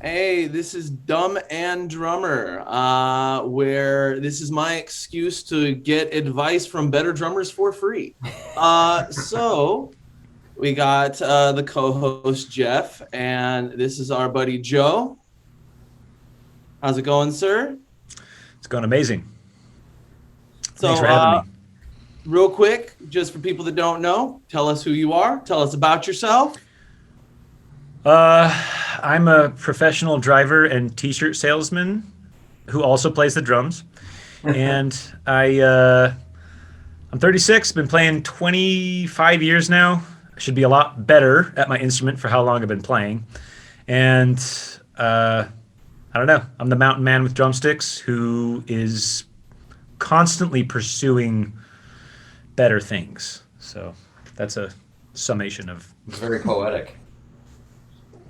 Hey, this is Dumb and Drummer, where this is my excuse to get advice from better drummers for free. So we got the co-host Jeff, and this is our buddy Joe. How's it going, sir? It's going amazing. Thanks So, for having me. real quick, just for people that don't know, tell us who you are. Tell us about yourself. Uh, I'm a professional driver and t-shirt salesman who also plays the drums. And I'm 36, been playing 25 years now. I should be a lot better at my instrument for how long I've been playing. And uh, I don't know. I'm the mountain man with drumsticks who is constantly pursuing better things. So that's a summation of. It's very poetic.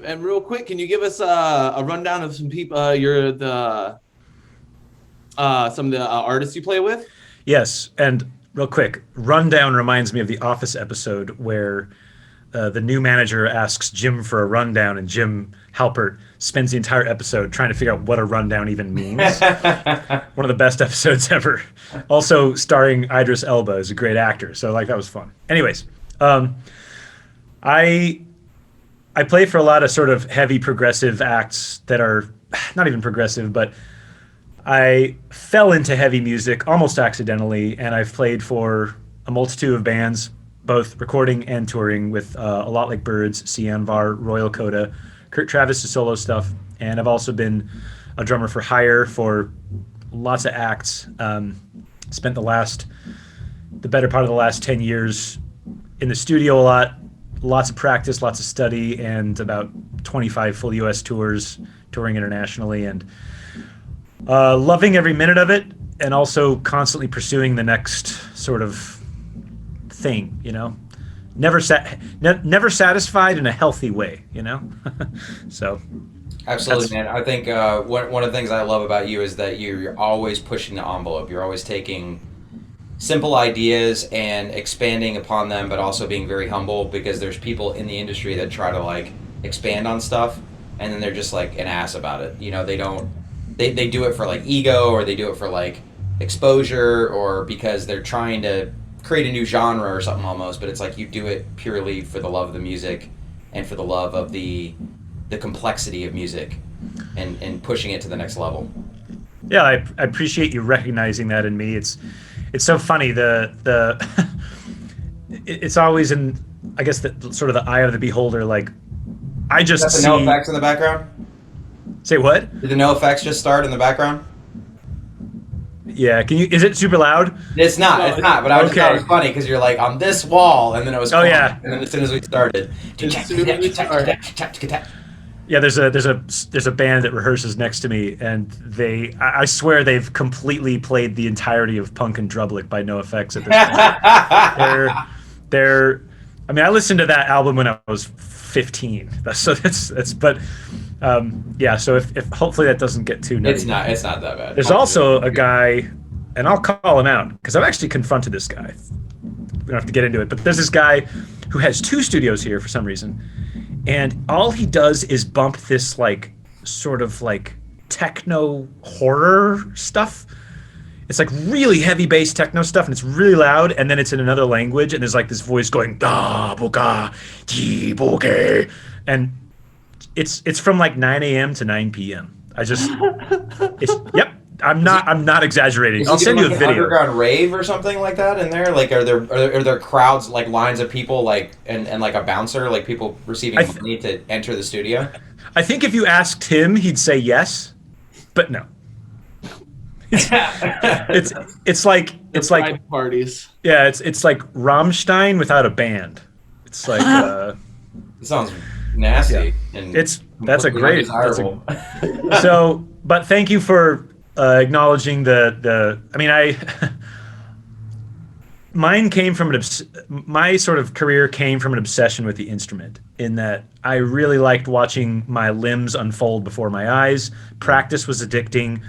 And real quick, can you give us a rundown of some people? You're the some of the artists you play with. Yes, and real quick, rundown reminds me of the Office episode where the new manager asks Jim for a rundown, and Jim Halpert spends the entire episode trying to figure out what a rundown even means. One of the best episodes ever. Also starring Idris Elba as a great actor, so like that was fun. Anyways, I I play for a lot of sort of heavy progressive acts that are not even progressive, but I fell into heavy music almost accidentally, and I've played for a multitude of bands, both recording and touring with a lot like Birds, Sianvar, Royal Coda, Kurt Travis' solo stuff, and I've also been a drummer for hire for lots of acts. Spent the better part of the last 10 years in the studio a lot, lots of practice, lots of study, and about 25 full U.S. tours, touring internationally, and loving every minute of it, and also constantly pursuing the next sort of thing, you know? Never satisfied in a healthy way, you know? So Absolutely, that's, man. I think one of the things I love about you is that you're always pushing the envelope. You're always taking simple ideas and expanding upon them, but also being very humble because there's people in the industry that try to like expand on stuff and then they're just like an ass about it. You know, they do it for like ego or they do it for like exposure or because they're trying to create a new genre or something almost, but it's like you do it purely for the love of the music and for the love of the complexity of music and pushing it to the next level. yeah, I appreciate you recognizing that in me. It's so funny. It's always in, I guess, the sort of the eye of the beholder. Like, I Is that just the no see. effects in the background? Say what? Did the no effects just start in the background? Yeah, can you? Is it super loud? It's not. No, It's not. But I just thought it Okay. was funny because you're like on this wall, and then it was. Oh, quiet, yeah. And then as soon as we started, As soon as we started. Yeah, there's a band that rehearses next to me, and I swear they've completely played the entirety of Punk and Drublic by No Effects at this point. They're I mean, I listened to that album when I was 15. So that's but yeah. So if hopefully that doesn't get too nutty. It's not. It's not that bad. There's also a guy, and I'll call him out because I've actually confronted this guy. We don't have to get into it, but there's this guy who has two studios here for some reason, and all he does is bump this like sort of like techno horror stuff. It's like really heavy bass techno stuff, and it's really loud, and then it's in another language, and there's like this voice going da boga ti boge, and it's from like 9 a.m. to 9 p.m. It's yep. I'm not exaggerating. Is I'll he send doing you a like an video. underground rave or something like that in there? Like, are there crowds like lines of people like and like a bouncer like people receiving money to enter the studio? I think if you asked him, he'd say yes, but no. It's it's like Pride parties. yeah, it's like Rammstein without a band. It's like It sounds nasty. yeah. And That's a completely great undesirable. so. But thank you for acknowledging the. I mean, mine came from my sort of career came from an obsession with the instrument. In that I really liked watching my limbs unfold before my eyes. Practice was addicting.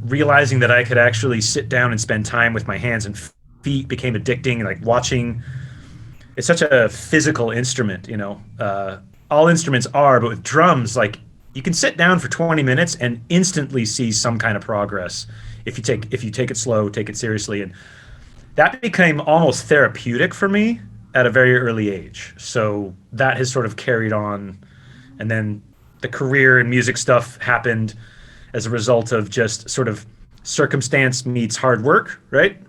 Realizing that I could actually sit down and spend time with my hands and feet became addicting. Like watching, it's such a physical instrument, you know. All instruments are, but with drums, like you can sit down for 20 minutes and instantly see some kind of progress if you take it slow, take it seriously. And that became almost therapeutic for me at a very early age. So that has sort of carried on. And then the career and music stuff happened as a result of just sort of circumstance meets hard work, right?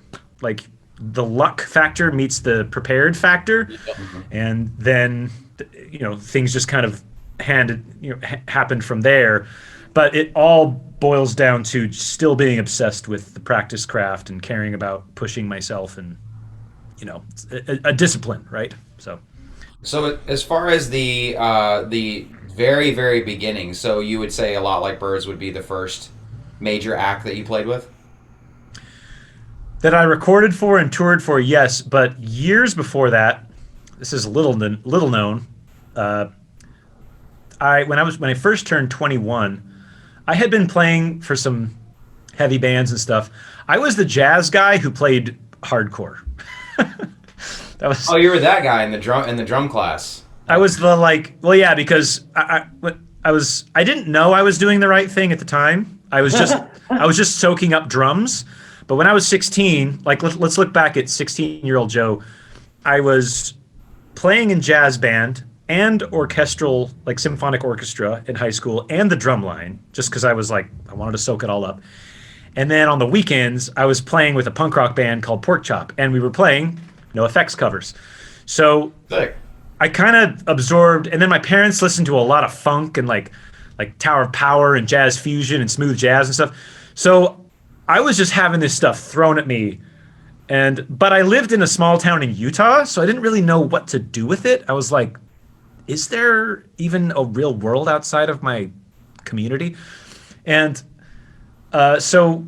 Like the luck factor meets the prepared factor. And then, things just kind of happened from there. But it all boils down to still being obsessed with the practice craft and caring about pushing myself and, a discipline, right? So as far as the very, very beginning, so you would say A Lot Like Birds would be the first major act that you played with? That I recorded for and toured for, yes. But years before that, this is little known. When I first turned 21, I had been playing for some heavy bands and stuff. I was the jazz guy who played hardcore. You were that guy in the drum class. I was because I didn't know I was doing the right thing at the time. I was just soaking up drums. But when I was 16, let's look back at 16-year-old Joe. I was playing in jazz band and orchestral, like symphonic orchestra in high school, and the drum line, just because I wanted to soak it all up. And then on the weekends, I was playing with a punk rock band called Pork Chop, and we were playing No Effects covers. So Sick. I kind of absorbed, and then my parents listened to a lot of funk and like Tower of Power and jazz fusion and smooth jazz and stuff. So I was just having this stuff thrown at me. But I lived in a small town in Utah, so I didn't really know what to do with it. I was like, is there even a real world outside of my community? And so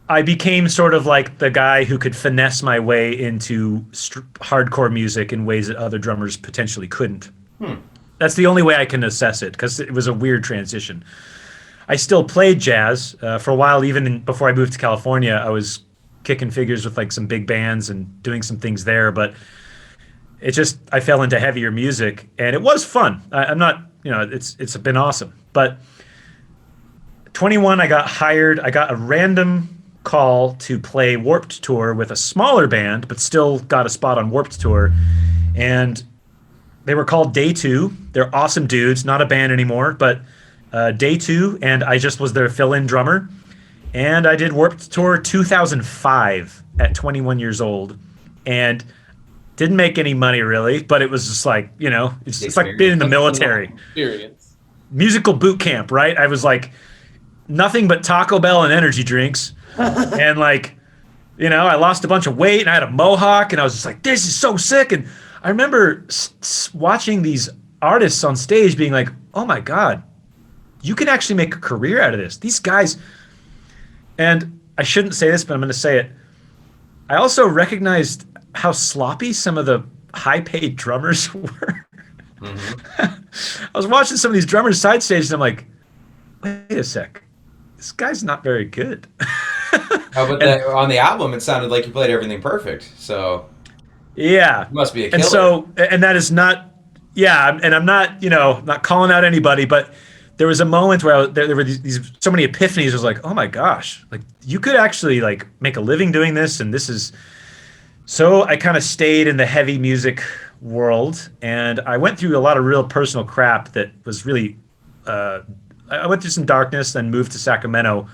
I became sort of like the guy who could finesse my way into hardcore music in ways that other drummers potentially couldn't. That's the only way I can assess it, because it was a weird transition. I still played jazz for a while. Before I moved to California, I was kicking figures with some big bands and doing some things there. But I fell into heavier music, and it was fun. I'm not, it's been awesome. But 21, I got hired. I got a random call to play Warped Tour with a smaller band, but still got a spot on Warped Tour. And they were called Day 2. They're awesome dudes, not a band anymore, but Day 2, and I just was their fill-in drummer. And I did Warped Tour 2005 at 21 years old, and didn't make any money really, but it was just it's like being in the military. Experience. Musical boot camp, right? I was nothing but Taco Bell and energy drinks. And I lost a bunch of weight, and I had a mohawk, and I was just this is so sick. And I remember watching these artists on stage being like, oh my God, you can actually make a career out of this. These guys, and I shouldn't say this, but I'm going to say it. I also recognized how sloppy some of the high-paid drummers were. Mm-hmm. I was watching some of these drummers side stage, and I'm like, wait a sec, this guy's not very good. But on the album, it sounded like you played everything perfect. So yeah, you must be a killer. And so, and that is not, yeah. And I'm not, not calling out anybody, but there was a moment where there were these so many epiphanies. I was like, oh my gosh, you could actually make a living doing this, and this is. So I kind of stayed in the heavy music world, and I went through a lot of real personal crap that was really. I went through some darkness, then moved to Sacramento,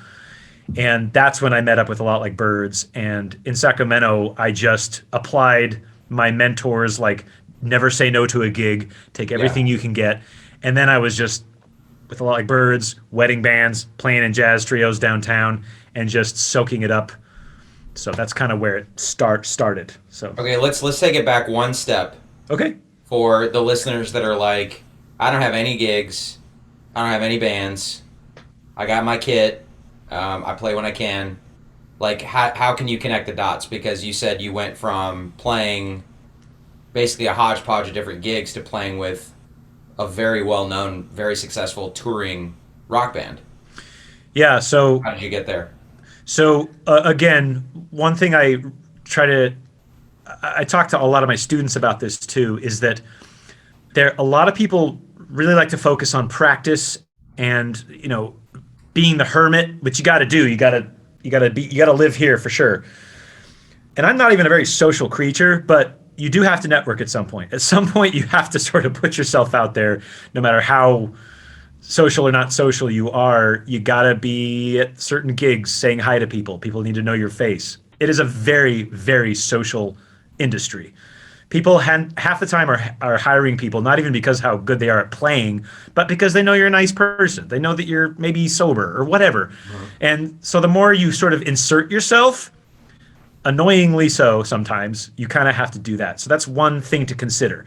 and that's when I met up with A Lot Like Birds. And in Sacramento, I just applied my mentors, never say no to a gig, take everything you can get, and then I was just with A Lot Like Birds, wedding bands, playing in jazz trios downtown, and just soaking it up. So that's kind of where it started. So okay, let's take it back one step. Okay. For the listeners that are like, I don't have any gigs, I don't have any bands, I got my kit, I play when I can. How can you connect the dots? Because you said you went from playing basically a hodgepodge of different gigs to playing with a very well-known, very successful touring rock band. Yeah, so how did you get there? So again, one thing I talk to a lot of my students about this too, is that a lot of people really like to focus on practice and being the hermit, which you got to do. You got to live here for sure. And I'm not even a very social creature, but you do have to network at some point. At some point, you have to sort of put yourself out there, no matter how social or not social you are. You got to be at certain gigs saying hi to people. People need to know your face. It is a very, very social industry. People half the time are hiring people, not even because how good they are at playing, but because they know you're a nice person. They know that you're maybe sober or whatever. Mm-hmm. And so the more you sort of insert yourself, annoyingly so sometimes, you kind of have to do that. So that's one thing to consider.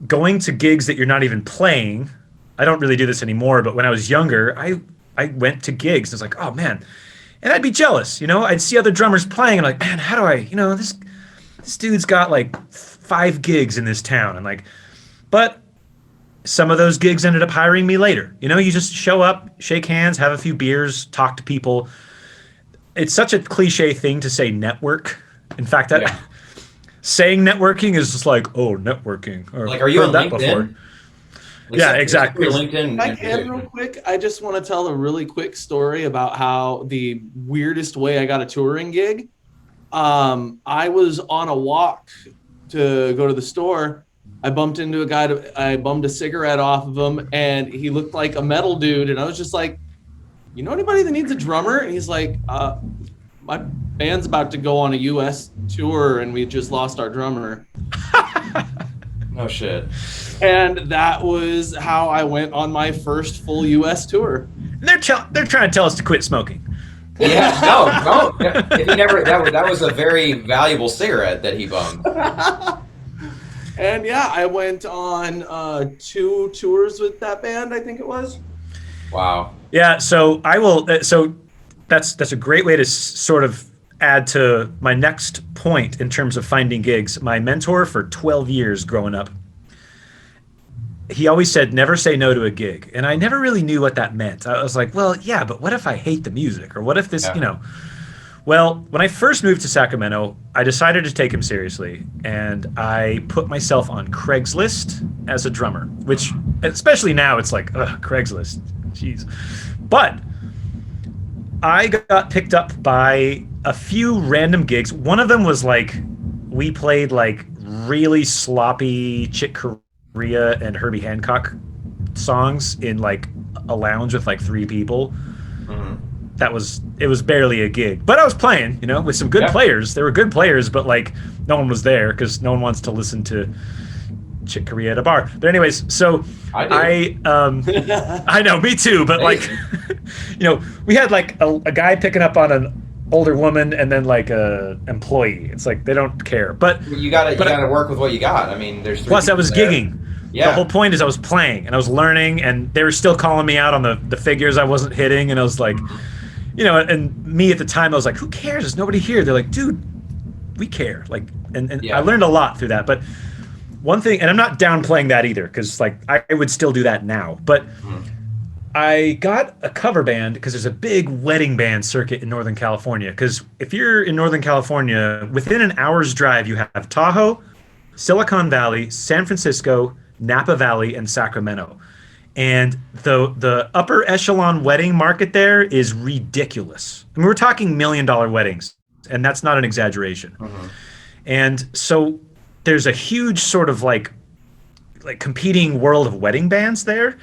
Going to gigs that you're not even playing, I don't really do this anymore, but when I was younger, I went to gigs. It's like, oh man. And I'd be jealous, I'd see other drummers playing and like, man, how do I, this dude's got like 5 gigs in this town. And like, but some of those gigs ended up hiring me later. You just show up, shake hands, have a few beers, talk to people. It's such a cliche thing to say network. In fact, saying networking is just like, oh, networking. Or like, are you on that LinkedIn? Before. Yeah, exactly. LinkedIn. If I can real quick, I just want to tell a really quick story about how the weirdest way I got a touring gig. I was on a walk to go to the store. I bumped into a guy. I bummed a cigarette off of him, and he looked like a metal dude. And I was just like, you know anybody that needs a drummer? And he's like, my band's about to go on a U.S. tour, and we just lost our drummer. Oh, shit. And that was how I went on my first full U.S. tour. They're trying to tell us to quit smoking. Yeah, no. If he never, that was a very valuable cigarette that he bummed. And yeah, I went on 2 tours with that band, I think it was. Wow. Yeah, so I will. So that's a great way to sort of add to my next point in terms of finding gigs. My mentor for 12 years growing up, he always said, never say no to a gig. And I never really knew what that meant. I was like, well, yeah, but what if I hate the music? Or what if this, Well, when I first moved to Sacramento, I decided to take him seriously. And I put myself on Craigslist as a drummer, which, especially now, it's like, ugh, Craigslist. Jeez. But I got picked up by a few random gigs. One of them was like, we played like really sloppy Chick Corea and Herbie Hancock songs in like a lounge with like 3 people. Mm-hmm. It was barely a gig, but I was playing, with some good players. There were good players, but like no one was there because no one wants to listen to Chick Corea at a bar. But anyways, so I know, me too. But like, we had like a guy picking up on an older woman and then like a employee. It's like they don't care. But you gotta work with what you got. I mean, there's 3 plus I was there. gigging. Yeah. The whole point is I was playing and I was learning, and they were still calling me out on the figures I wasn't hitting, and I was like, and me at the time I was like, who cares? There's nobody here. They're like, dude, we care. Like, and I learned a lot through that. But one thing, and I'm not downplaying that either, because like I would still do that now, but I got a cover band because there's a big wedding band circuit in Northern California. Because if you're in Northern California, within an hour's drive, you have Tahoe, Silicon Valley, San Francisco, Napa Valley, and Sacramento. And the upper echelon wedding market there is ridiculous. I mean, we're talking $1 million weddings, and that's not an exaggeration. Mm-hmm. And so there's a huge sort of like competing world of wedding bands there,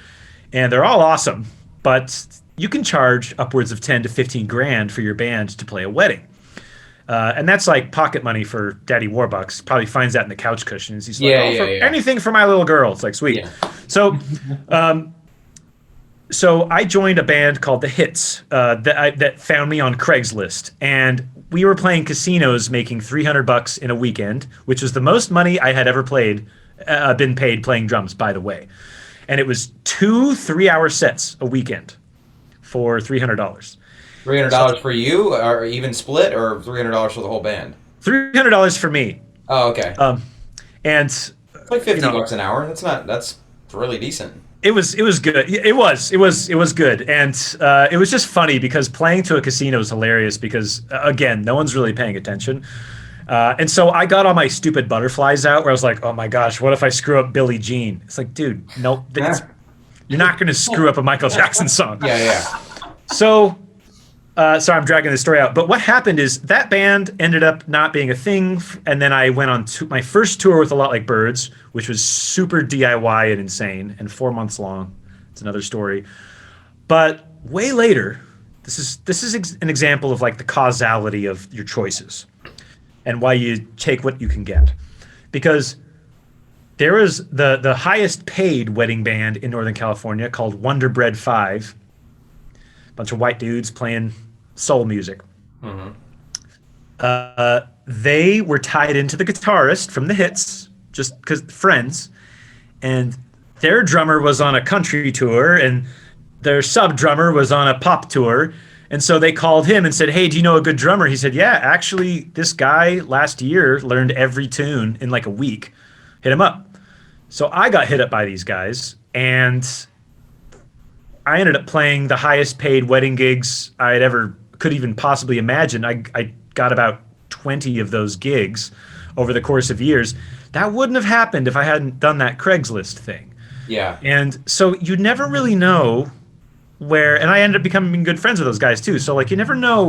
and they're all awesome, but you can charge upwards of 10 to 15 grand for your band to play a wedding. And that's like pocket money for Daddy Warbucks. Probably finds that in the couch cushions. He's like, anything for my little girl. It's like, sweet. Yeah. So, so I joined a band called The Hits that found me on Craigslist, and we were playing casinos, making $300 in a weekend, which was the most money I had ever been paid playing drums, by the way. And it was 2 3-hour sets a weekend for $300. $300 for you, or even split, or $300 for the whole band? $300 for me. Oh, okay. And it's like $50 an hour. That's really decent. It was good. It was good, and it was just funny because playing to a casino is hilarious because again, no one's really paying attention. And so I got all my stupid butterflies out where I was like, oh my gosh, what if I screw up Billie Jean? It's like, dude, no, You're not going to screw up a Michael Jackson song. Yeah. So, sorry, I'm dragging this story out. But what happened is that band ended up not being a thing. And then I went on my first tour with A Lot Like Birds, which was super DIY and insane and 4 months long. It's another story. But way later, this is an example of like the causality of your choices and why you take what you can get. Because there was the highest paid wedding band in Northern California called Wonder Bread 5. A bunch of white dudes playing soul music. Mm-hmm. They were tied into the guitarist from the hits, just because friends. And their drummer was on a country tour, and their sub drummer was on a pop tour. And so they called him and said, "Hey, do you know a good drummer?" He said, "Yeah, actually, this guy last year learned every tune in like a week. Hit him up." So I got hit up by these guys, and I ended up playing the highest paid wedding gigs I'd ever could even possibly imagine. I got about 20 of those gigs over the course of years. That wouldn't have happened if I hadn't done that Craigslist thing. Yeah. And so you never really know where, and I ended up becoming good friends with those guys too. So like you never know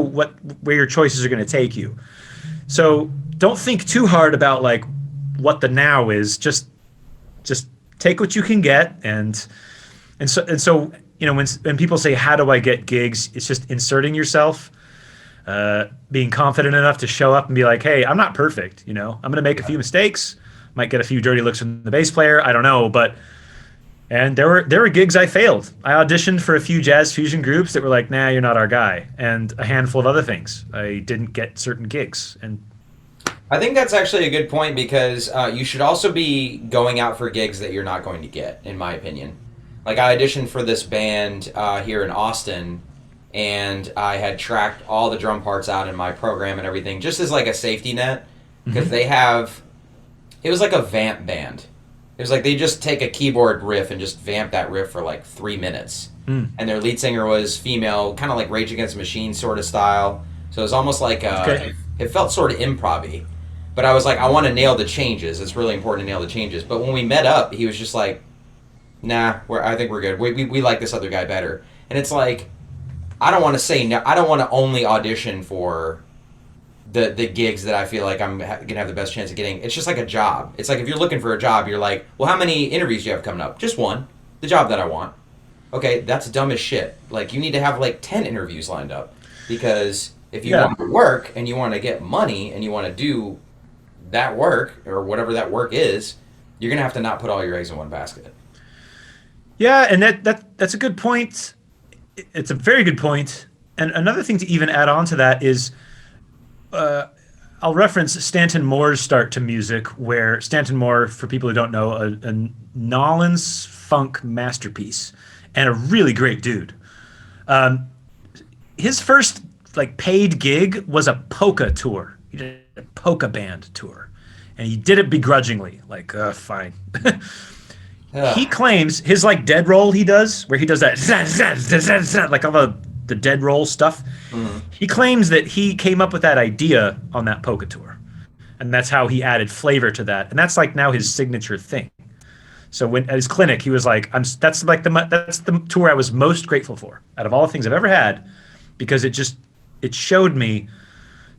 where your choices are going to take you. So don't think too hard about like what the now is. Just take what you can get, and so you know when people say, "How do I get gigs?" It's just inserting yourself, being confident enough to show up and be like, "Hey, I'm not perfect. You know, I'm going to make a few mistakes, might get a few dirty looks from the bass player. I don't know, but." And there were gigs I failed. I auditioned for a few jazz fusion groups that were like, "Nah, you're not our guy," and a handful of other things. I didn't get certain gigs, and I think that's actually a good point because you should also be going out for gigs that you're not going to get, in my opinion. Like I auditioned for this band here in Austin, and I had tracked all the drum parts out in my program and everything, just as like a safety net, because it was like a vamp band. It was like they just take a keyboard riff and just vamp that riff for like 3 minutes. And their lead singer was female, kind of like Rage Against the Machine sort of style. So it was almost like it felt sort of improv-y. But I was like, I want to nail the changes. It's really important to nail the changes. But when we met up, he was just like, "Nah, I think we're good. We like this other guy better." And it's like, I don't want to say no. I don't want to only audition for the gigs that I feel like I'm going to have the best chance of getting. It's just like a job. It's like if you're looking for a job, you're like, "Well, how many interviews do you have coming up?" "Just one. The job that I want." Okay, that's dumb as shit. Like, you need to have like 10 interviews lined up. Because if you want to work and you want to get money and you want to do that work or whatever that work is, you're gonna have to not put all your eggs in one basket. Yeah, and that's a good point. It's a very good point. And another thing to even add on to that is, I'll reference Stanton Moore's start to music, where Stanton Moore, for people who don't know, a Nolans funk masterpiece and a really great dude. His first like paid gig was a polka tour. He did a polka band tour, and he did it begrudgingly, like fine. He claims his like dead roll he does, where he does that like all the dead roll stuff. He claims that he came up with that idea on that polka tour, and that's how he added flavor to that, and that's like now his signature thing. So when at his clinic, he was like, that's the tour I was most grateful for out of all the things I've ever had, because it showed me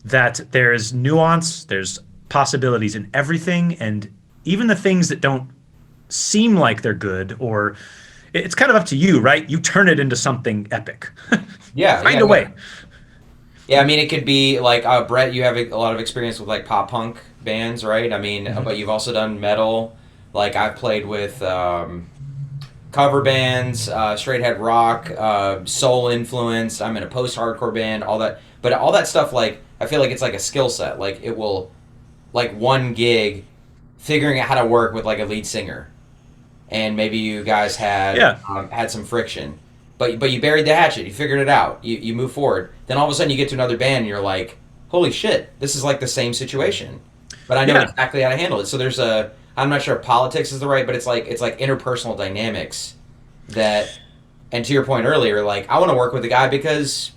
that there's nuance, there's possibilities in everything, and even the things that don't seem like they're good, or it's kind of up to you, right? You turn it into something epic. Find a way. Yeah, I mean, it could be like, Brett, you have a lot of experience with like pop punk bands, right? I mean, but you've also done metal. Like I've played with cover bands, straight head rock, soul influenced. I'm in a post-hardcore band, all that. But all that stuff, like, I feel like it's like a skill set. Like it will, like one gig, figuring out how to work with like a lead singer, and maybe you guys had had some friction, but you buried the hatchet. You figured it out. You move forward. Then all of a sudden you get to another band and you're like, holy shit, this is like the same situation, but I know exactly how to handle it. So there's I'm not sure if politics is the right, but it's like interpersonal dynamics that, and to your point earlier, like I want to work with a guy because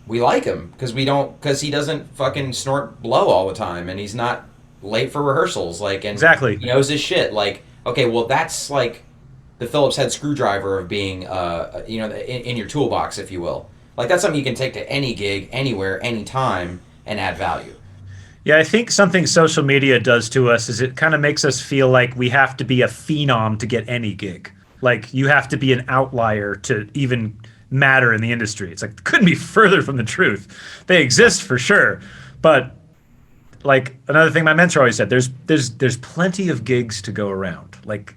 we like him, because he doesn't fucking snort blow all the time, and he's not late for rehearsals, like, and exactly, he knows his shit. Like, okay, well that's the Phillips head screwdriver of being, in your toolbox, if you will. Like that's something you can take to any gig, anywhere, anytime, and add value. Yeah, I think something social media does to us is it kind of makes us feel like we have to be a phenom to get any gig. Like you have to be an outlier to even matter in the industry. It's like couldn't be further from the truth. They exist for sure, but like another thing my mentor always said, there's plenty of gigs to go around. Like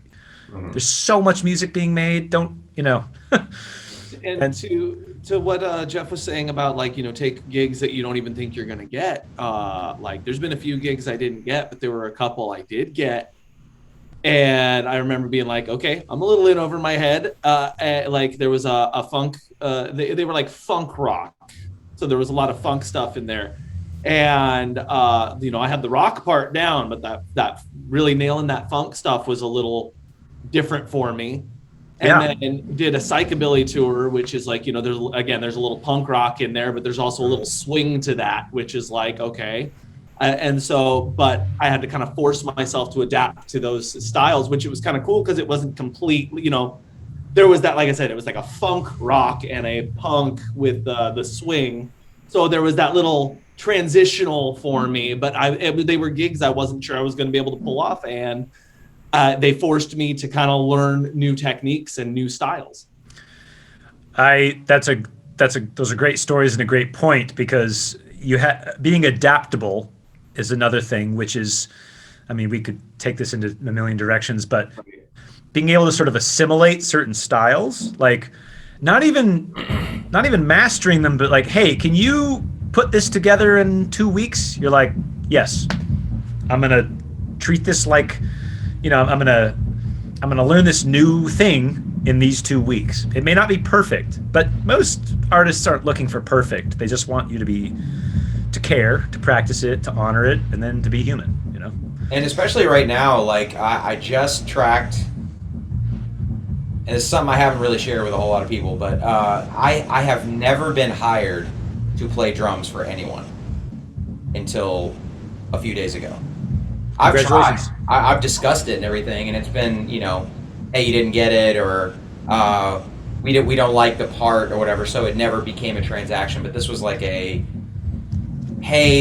there's so much music being made. Don't you know? And to what Jeff was saying about like, take gigs that you don't even think you're gonna get. Like there's been a few gigs I didn't get, but there were a couple I did get. And I remember being like, okay, I'm a little in over my head. And like there was a funk, they were like funk rock. So there was a lot of funk stuff in there. And I had the rock part down, but that really nailing that funk stuff was a little different for me. And then did a psychobilly tour, which is like, there's a little punk rock in there, but there's also a little swing to that, which is like, okay. But I had to kind of force myself to adapt to those styles, which it was kind of cool because it wasn't complete, there was that, like I said, it was like a funk rock and a punk with the swing. So there was that little transitional for me, but they were gigs I wasn't sure I was going to be able to pull off. And they forced me to kind of learn new techniques and new styles. Those are great stories and a great point because being adaptable is another thing, which is, I mean, we could take this into a million directions, but being able to sort of assimilate certain styles, like not even mastering them, but like, hey, can you put this together in 2 weeks? You're like, yes, I'm gonna treat this like, I'm gonna learn this new thing in these 2 weeks. It may not be perfect, but most artists aren't looking for perfect. They just want you to care, to practice it, to honor it, and then to be human. And especially right now, like I just tracked, and it's something I haven't really shared with a whole lot of people, but I have never been hired to play drums for anyone until a few days ago. I've tried. I've discussed it and everything, and it's been, hey, you didn't get it, or we don't like the part, or whatever. So it never became a transaction. But this was like hey,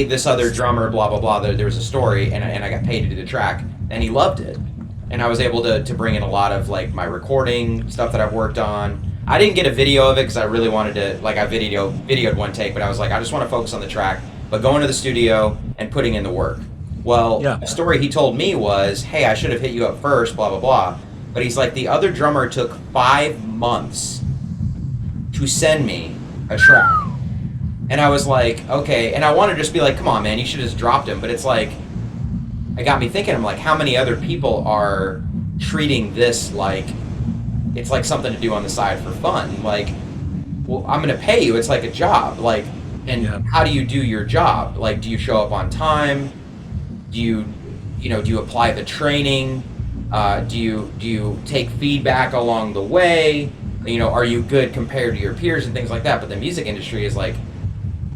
this other drummer, blah blah blah. There was a story, and I got paid to do the track, and he loved it, and I was able to bring in a lot of like my recording stuff that I've worked on. I didn't get a video of it because I really wanted to, like, I videoed one take, but I was like, I just want to focus on the track, but going to the studio and putting in the work. Well, the story he told me was, hey, I should have hit you up first, blah, blah, blah. But he's like, the other drummer took 5 months to send me a track. And I was like, okay. And I want to just be like, come on, man, you should have just dropped him. But it's like, it got me thinking, I'm like, how many other people are treating this like it's like something to do on the side for fun? Like, well, I'm going to pay you. It's like a job. Like, and how do you do your job? Like, do you show up on time? Do you apply the training? Do you take feedback along the way? Are you good compared to your peers and things like that? But the music industry is like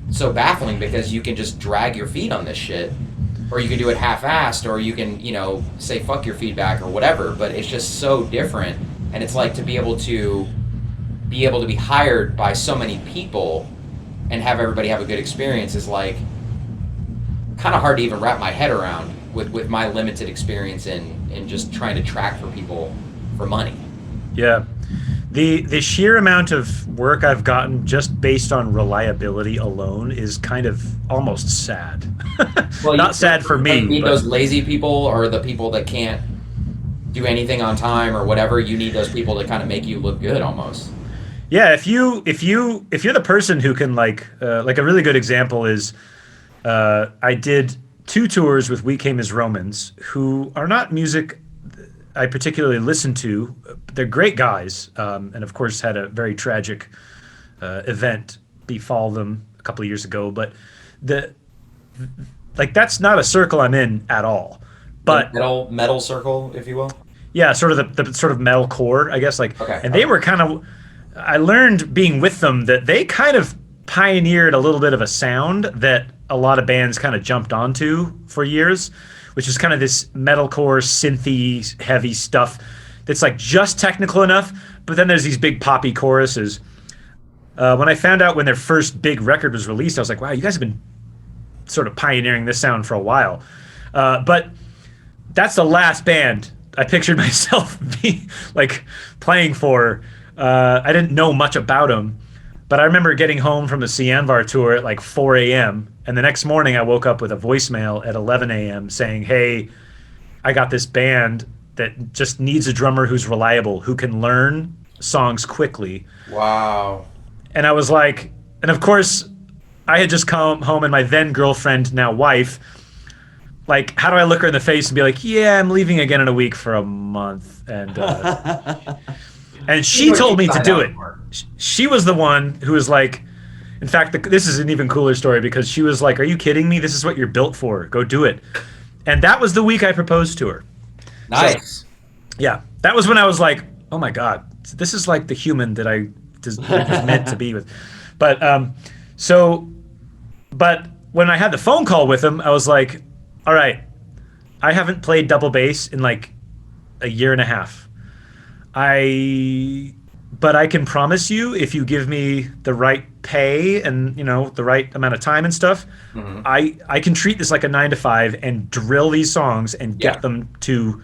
so baffling because you can just drag your feet on this shit, or you can do it half-assed, or you can, say fuck your feedback or whatever. But it's just so different, and it's like to be able to be hired by so many people and have everybody have a good experience is like kind of hard to even wrap my head around with my limited experience in just trying to track for people for money. Yeah. The sheer amount of work I've gotten just based on reliability alone is kind of almost sad. Well, not sad for me. You need those lazy people, or the people that can't do anything on time or whatever. You need those people to kind of make you look good almost. Yeah, if you're the person who can like a really good example is I did 2 tours with We Came as Romans, who are not music I particularly listen to. They're great guys, and of course had a very tragic event befall them a couple of years ago. But that's not a circle I'm in at all. But metal circle, if you will. Yeah, sort of the sort of metal core, I guess. They were kind of. I learned being with them that they kind of pioneered a little bit of a sound that a lot of bands kind of jumped onto for years, which is kind of this metalcore, synthy, heavy stuff It's like just technical enough, but then there's these big poppy choruses. When I found out when their first big record was released, I was like, wow, you guys have been sort of pioneering this sound for a while. But that's the last band I pictured myself playing for. I didn't know much about them, but I remember getting home from the Sianvar tour at like 4 a.m. And the next morning I woke up with a voicemail at 11 a.m. saying, hey, I got this band that just needs a drummer who's reliable, who can learn songs quickly. Wow. And I was like, and of course, I had just come home and my then girlfriend, now wife, like, how do I look her in the face and be like, yeah, I'm leaving again in a week for a month. And she told me to do it. She was the one who was like, in fact, this is an even cooler story because she was like, are you kidding me? This is what you're built for. Go do it. And that was the week I proposed to her. Nice. So, yeah. That was when I was like, oh my God, this is like the human that I was meant to be with. But when I had the phone call with him, I was like, all right, I haven't played double bass in like a year and a half. But I can promise you, if you give me the right pay and the right amount of time and stuff, Mm-hmm. I can treat this like a 9 to 5 and drill these songs and get them to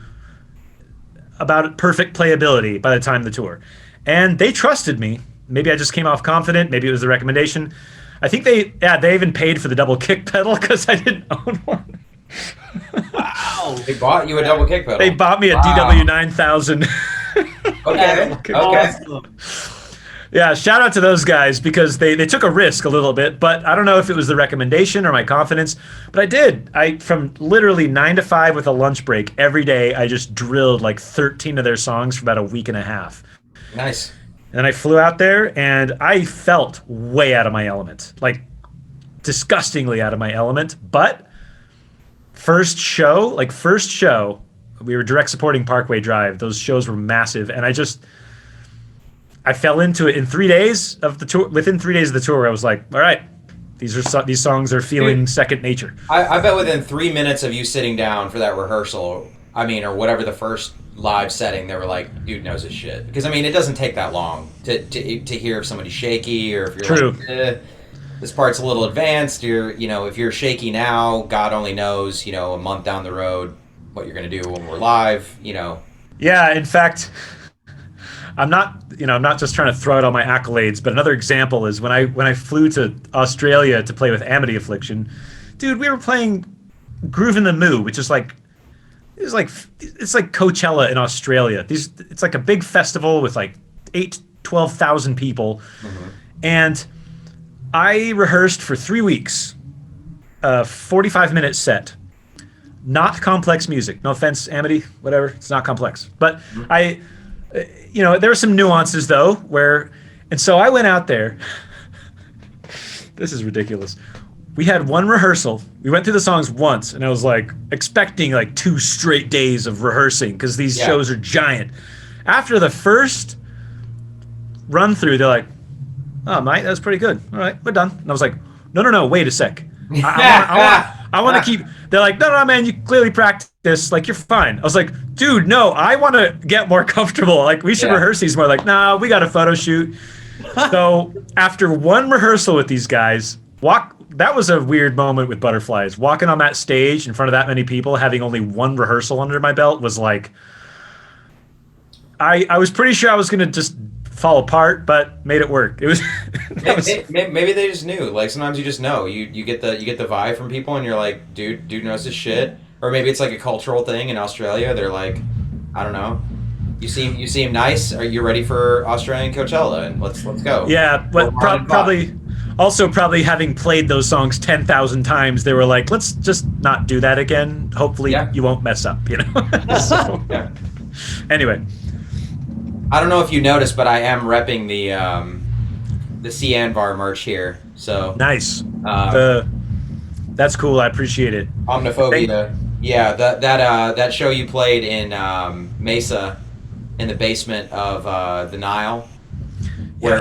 about perfect playability by the time of the tour. And they trusted me. Maybe I just came off confident. Maybe it was the recommendation. I think they even paid for the double kick pedal because I didn't own one. Wow. They bought you a double kick pedal. They bought me a DW 9000. Okay. Awesome. Yeah, shout out to those guys because they took a risk a little bit, but I don't know if it was the recommendation or my confidence, but I did. From literally 9 to 5 with a lunch break every day, I just drilled like 13 of their songs for about a week and a half. Nice. And then I flew out there and I felt way out of my element, like disgustingly out of my element. But first show, we were direct supporting Parkway Drive. Those shows were massive. And I fell into it in 3 days of the tour. Within 3 days of the tour, I was like, all right, these songs are feeling second nature. I bet within 3 minutes of you sitting down for that rehearsal, or whatever the first live setting, they were like, dude knows his shit. Because, it doesn't take that long to hear if somebody's shaky or if you're like, this part's a little advanced. If you're shaky now, God only knows, a month down the road what you're going to do when we're live, Yeah, in fact, I'm not just trying to throw out all my accolades, but another example is when I flew to Australia to play with Amity Affliction, dude, we were playing Groove in the Moo, which is like it's like Coachella in Australia. It's like a big festival with like 12,000 people. Mm-hmm. And I rehearsed for 3 weeks, a 45-minute set. Not complex music. No offense, Amity, whatever. It's not complex. But there are some nuances though and so I went out there. This is ridiculous. We had one rehearsal. We went through the songs once and I was like expecting like 2 straight days of rehearsing because these shows are giant. After the first run through, they're like, oh, mate, that was pretty good. All right, we're done. And I was like, no, wait a sec. I want to keep. They're like, no, man, you clearly practice. Like, you're fine. I was like, dude, no, I want to get more comfortable. Like, we should rehearse these more. Like, nah, we got a photo shoot. So after one rehearsal with these guys, that was a weird moment with Butterflies. Walking on that stage in front of that many people, having only one rehearsal under my belt was like, I was pretty sure I was going to just fall apart, but made it work. It was, maybe they just knew. Like sometimes you just know. You get the vibe from people, and you're like, dude knows his shit. Or maybe it's like a cultural thing in Australia. They're like, I don't know. You seem nice. Are you ready for Australian Coachella? And let's go. Yeah, but probably having played those songs 10,000 times, they were like, let's just not do that again. Hopefully you won't mess up. So, anyway. I don't know if you noticed, but I am repping the Sianvar merch here. So nice. That's cool. I appreciate it. Omniphobia. Yeah, that show you played in Mesa, in the basement of the Nile.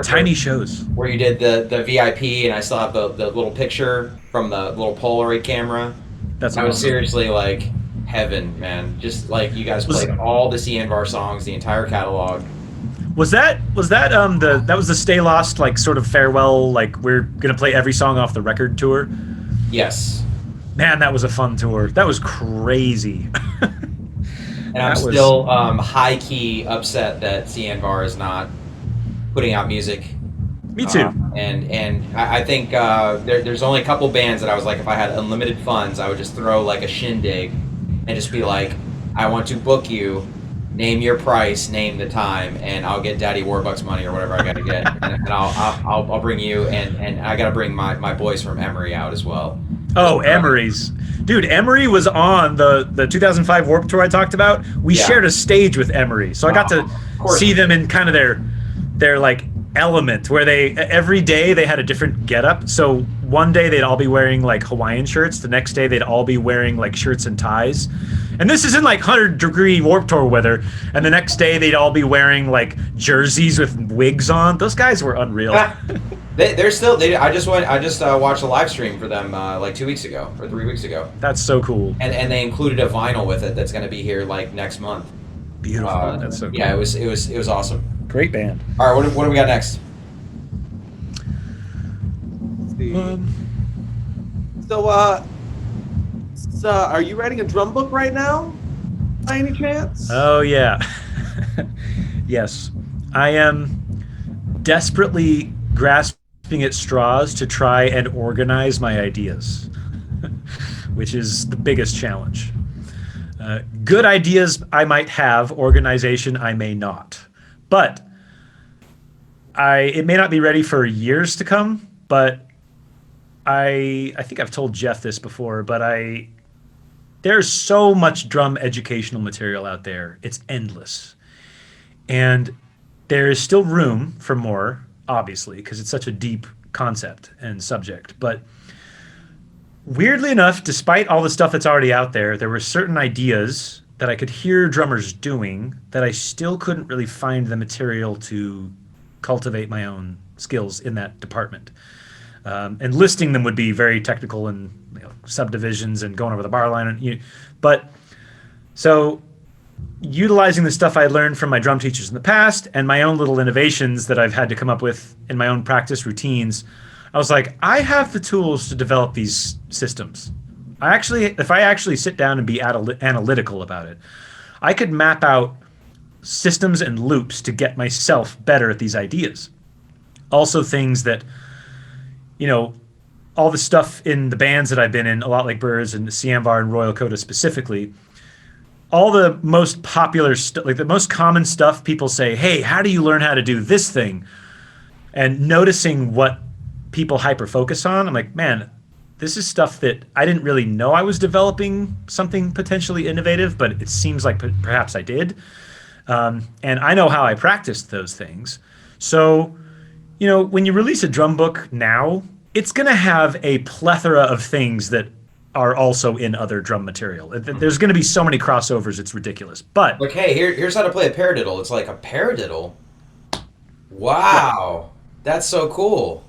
Tiny shows. Where you did the VIP, and I still have the little picture from the little Polaroid camera. That's I was seriously like, heaven, man. Just like you guys played all the Sianvar songs, the entire catalog. Was that that was the Stay Lost, like, sort of farewell, like, we're gonna play every song off the record tour? Yes. Man, that was a fun tour. That was crazy. And I'm still high key upset that Sianvar is not putting out music. Me too. And I think there's only a couple bands that I was like, if I had unlimited funds, I would just throw like a shindig and just be like, I want to book you, name your price, name the time, and I'll get Daddy Warbucks money or whatever I got to get, and I'll bring you, and I got to bring my boys from Emory out as well. Oh, Emory's. Dude, Emory was on the 2005 Warped Tour I talked about. We shared a stage with Emory, so I got to see them in kind of their like element, where they every day they had a different getup. So one day they'd all be wearing like Hawaiian shirts, the next day they'd all be wearing like shirts and ties. And this is in like 100-degree Warped Tour weather, and the next day they'd all be wearing like jerseys with wigs on. Those guys were unreal. They're still. I just watched a live stream for them like 2 weeks ago or 3 weeks ago. That's so cool. And they included a vinyl with it that's going to be here like next month. Beautiful. That's so cool. Yeah, it was awesome. Great band. All right, what do we got next? So, are you writing a drum book right now, by any chance? Oh yeah. Yes, I am desperately grasping at straws to try and organize my ideas, which is the biggest challenge. Good ideas I might have, organization I may not. But it may not be ready for years to come, but I think I've told Jeff this before, but there's so much drum educational material out there. It's endless. And there is still room for more, obviously, because it's such a deep concept and subject. But weirdly enough, despite all the stuff that's already out there, there were certain ideas that I could hear drummers doing that I still couldn't really find the material to cultivate my own skills in that department. And listing them would be very technical and subdivisions and going over the bar line. But so utilizing the stuff I learned from my drum teachers in the past and my own little innovations that I've had to come up with in my own practice routines, I was like, I have the tools to develop these systems. If I actually sit down and be analytical about it, I could map out systems and loops to get myself better at these ideas. Also things that, all the stuff in the bands that I've been in, a lot like Birds and Sianvar and Royal Coda specifically, all the most popular stuff, like the most common stuff, people say, hey, how do you learn how to do this thing? And noticing what people hyper-focus on, I'm like, man, this is stuff that I didn't really know I was developing something potentially innovative, but it seems like perhaps I did. And I know how I practiced those things. So, when you release a drum book now, it's going to have a plethora of things that are also in other drum material. There's going to be so many crossovers, it's ridiculous. But like, hey, here's how to play a paradiddle. It's like a paradiddle. Wow, that's so cool.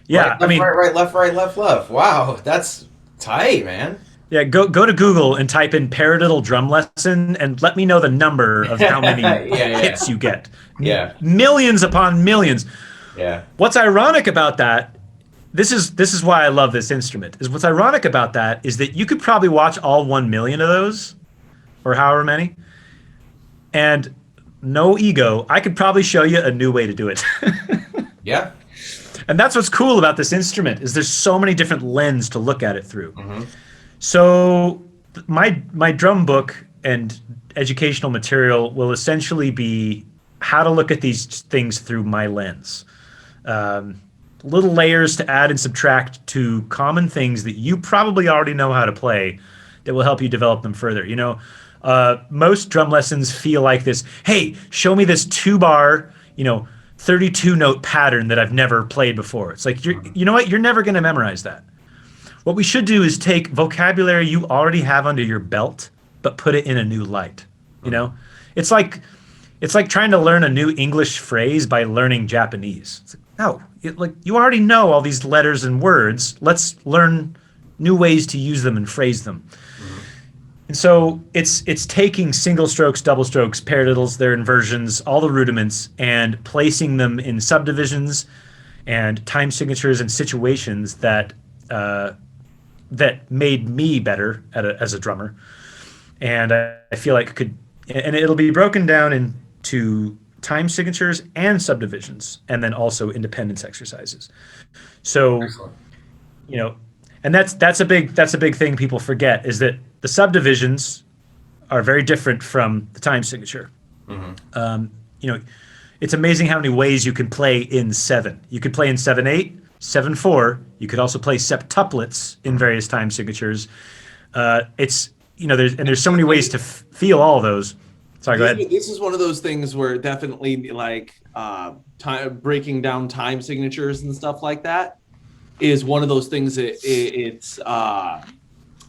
Yeah, right, left, right, left, left. Wow, that's tight, man. Yeah, go to Google and type in paradiddle drum lesson and let me know the number of how many hits you get. Yeah, millions upon millions. Yeah. What's ironic about that? This is why I love this instrument. What's ironic about that is that you could probably watch all 1 million of those, or however many, and no ego, I could probably show you a new way to do it. Yeah. And that's what's cool about this instrument, is there's so many different lenses to look at it through. Mm-hmm. So my drum book and educational material will essentially be how to look at these things through my lens. Little layers to add and subtract to common things that you probably already know how to play that will help you develop them further. Most drum lessons feel like this, hey, show me this 2-bar, 32-note pattern that I've never played before. It's like, you know what? You're never going to memorize that. What we should do is take vocabulary you already have under your belt, but put it in a new light. It's like trying to learn a new English phrase by learning Japanese. It's like, no, you already know all these letters and words. Let's learn new ways to use them and phrase them. And so it's taking single strokes, double strokes, paradiddles, their inversions, all the rudiments, and placing them in subdivisions and time signatures and situations that that made me better as a drummer. And I feel like and it'll be broken down into time signatures and subdivisions, and then also independence exercises. So, Excellent. you know, and that's a big thing people forget, is that the subdivisions are very different from the time signature. You know, it's amazing how many ways you can play in 7. You could play in 7/8, 7/4. You could also play septuplets in various time signatures. It's, you know, there's so many ways to feel all of those. Sorry, go ahead. This is one of those things where definitely like breaking down time signatures and stuff like that is one of those things that it's